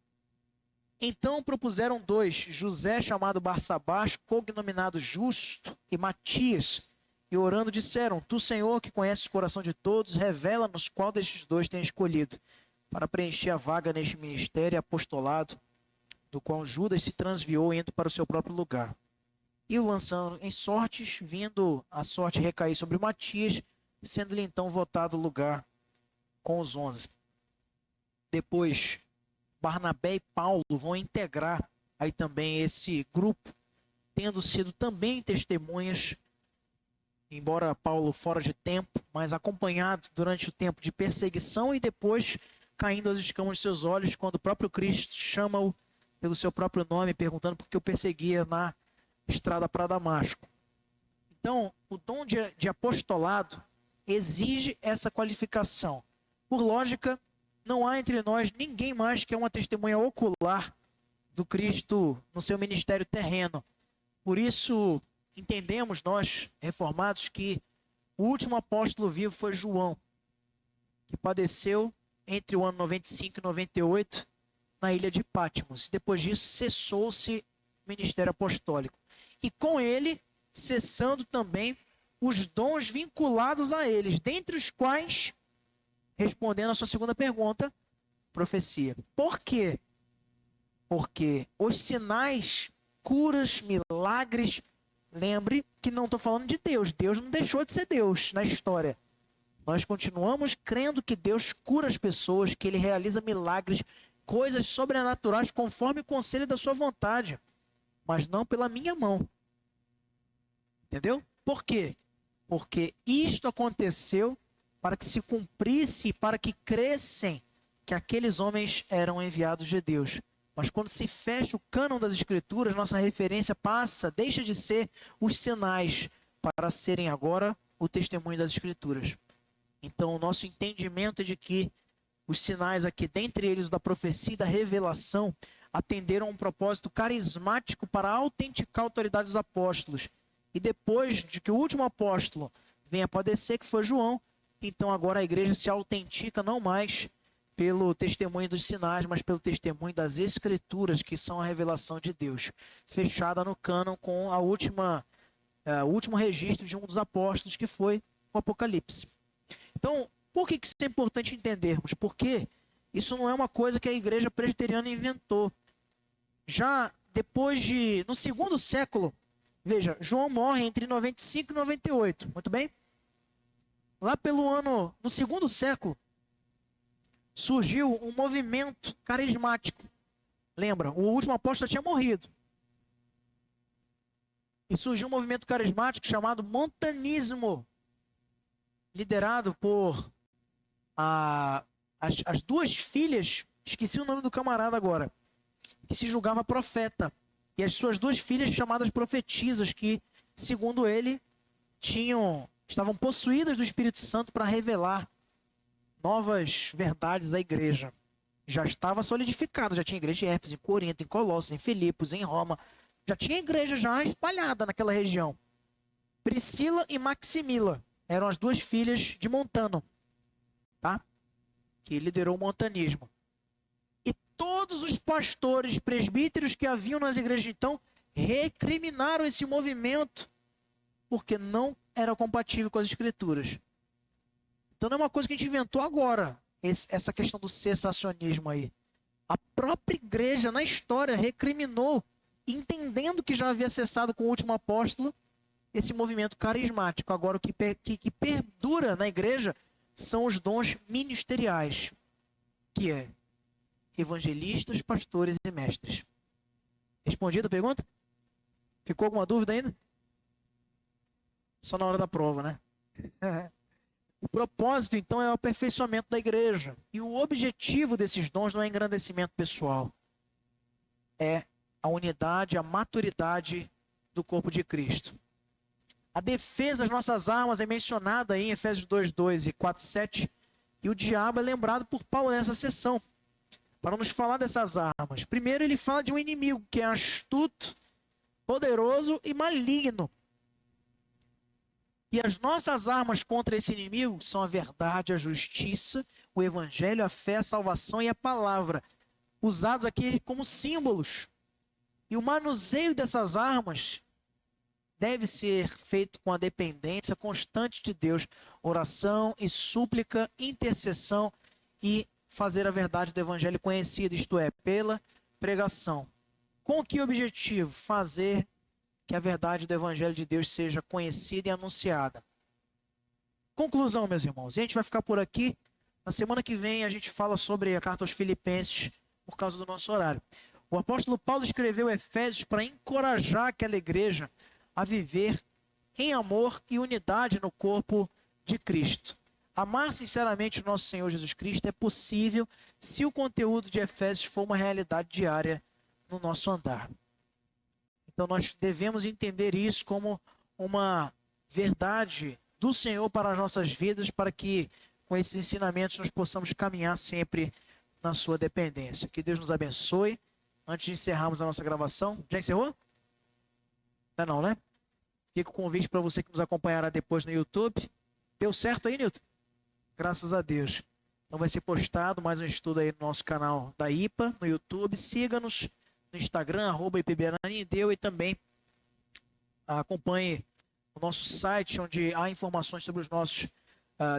Speaker 1: Então propuseram 2, José chamado Barsabás, cognominado Justo, e Matias, e orando disseram: Tu, Senhor, que conheces o coração de todos, revela-nos qual destes 2 tem escolhido, para preencher a vaga neste ministério e apostolado, do qual Judas se transviou indo para o seu próprio lugar. e o lançando em sortes, vindo a sorte recair sobre Matias, sendo-lhe então votado o lugar com os 11. Depois, Barnabé e Paulo vão integrar aí também esse grupo, tendo sido também testemunhas, embora Paulo fora de tempo, mas acompanhado durante o tempo de perseguição e depois caindo as escamas de seus olhos, quando o próprio Cristo chama-o pelo seu próprio nome, perguntando por que o perseguia na estrada para Damasco. Então, o dom de apostolado exige essa qualificação. Por lógica, não há entre nós ninguém mais que é uma testemunha ocular do Cristo no seu ministério terreno. Por isso, entendemos nós, reformados, que o último apóstolo vivo foi João, que padeceu entre o ano 95 e 98 na ilha de Patmos. Depois disso, cessou-se o ministério apostólico. E com ele, cessando também os dons vinculados a eles, dentre os quais, respondendo a sua segunda pergunta, profecia. Por quê? Porque os sinais, curas, milagres, lembre que não estou falando de Deus. Deus não deixou de ser Deus na história. Nós continuamos crendo que Deus cura as pessoas, que Ele realiza milagres, coisas sobrenaturais conforme o conselho da sua vontade, mas não pela minha mão. Entendeu? Por quê? Porque isto aconteceu para que se cumprisse, para que crescem que aqueles homens eram enviados de Deus. Mas quando se fecha o cânon das Escrituras, nossa referência deixa de ser os sinais para serem agora o testemunho das Escrituras. Então, o nosso entendimento é de que os sinais aqui, dentre eles o da profecia e da revelação, atenderam a um propósito carismático para autenticar a autoridade dos apóstolos. E depois de que o último apóstolo venha a padecer, que foi João, então agora a igreja se autentica não mais pelo testemunho dos sinais, mas pelo testemunho das Escrituras, que são a revelação de Deus, fechada no cânon com o último registro de um dos apóstolos, que foi o Apocalipse. Então, por que isso é importante entendermos? Porque isso não é uma coisa que a igreja presbiteriana inventou. Já no segundo século, veja, João morre entre 95 e 98, muito bem? Lá no segundo século, surgiu um movimento carismático. Lembra, o último apóstolo tinha morrido. E surgiu um movimento carismático chamado montanismo, liderado por as duas filhas, esqueci o nome do camarada agora, que se julgava profeta, e as suas duas filhas chamadas profetisas, que, segundo ele, estavam possuídas do Espírito Santo para revelar novas verdades à igreja. Já estava solidificado, já tinha igreja em Éfeso, em Corinto, em Colossos, em Filipos, em Roma, já tinha igreja já espalhada naquela região. Priscila e Maximila eram as duas filhas de Montano, tá? Que liderou o montanismo. E todos os pastores, presbíteros que haviam nas igrejas então recriminaram esse movimento porque não era compatível com as Escrituras. Então não é uma coisa que a gente inventou agora, essa questão do cessacionismo aí. A própria igreja na história recriminou, entendendo que já havia cessado com o último apóstolo, esse movimento carismático. Agora o que perdura na igreja são os dons ministeriais, que é evangelistas, pastores e mestres. Respondida a pergunta? Ficou alguma dúvida ainda? Só na hora da prova, né? O propósito, então, é o aperfeiçoamento da igreja. E o objetivo desses dons não é engrandecimento pessoal. É a unidade, a maturidade do corpo de Cristo. A defesa das nossas armas é mencionada aí em Efésios 2:2 e 4:7. E o diabo é lembrado por Paulo nessa sessão, para nos falar dessas armas. Primeiro ele fala de um inimigo que é astuto, poderoso e maligno. E as nossas armas contra esse inimigo são a verdade, a justiça, o evangelho, a fé, a salvação e a palavra, usados aqui como símbolos. E o manuseio dessas armas deve ser feito com a dependência constante de Deus, oração e súplica, intercessão e fazer a verdade do evangelho conhecida, isto é, pela pregação. Com que objetivo? Fazer que a verdade do Evangelho de Deus seja conhecida e anunciada. Conclusão, meus irmãos, e a gente vai ficar por aqui. Na semana que vem a gente fala sobre a carta aos Filipenses, por causa do nosso horário. O apóstolo Paulo escreveu Efésios para encorajar aquela igreja a viver em amor e unidade no corpo de Cristo. Amar sinceramente o nosso Senhor Jesus Cristo é possível se o conteúdo de Efésios for uma realidade diária no nosso andar. Então nós devemos entender isso como uma verdade do Senhor para as nossas vidas, para que com esses ensinamentos nós possamos caminhar sempre na sua dependência. Que Deus nos abençoe. Antes de encerrarmos a nossa gravação, já encerrou? Ainda não, né? Fica o convite para você que nos acompanhará depois no YouTube. Deu certo aí, Nilton? Graças a Deus. Então vai ser postado mais um estudo aí no nosso canal da IPA, no YouTube. Siga-nos no Instagram, @IPBananindeu, e também acompanhe o nosso site, onde há informações sobre os nossos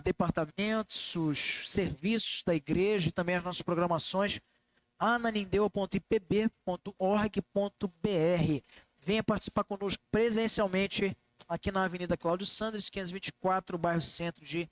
Speaker 1: departamentos, os serviços da igreja e também as nossas programações, ananindeu.ipb.org.br. Venha participar conosco presencialmente aqui na Avenida Cláudio Sanders, 524, bairro Centro de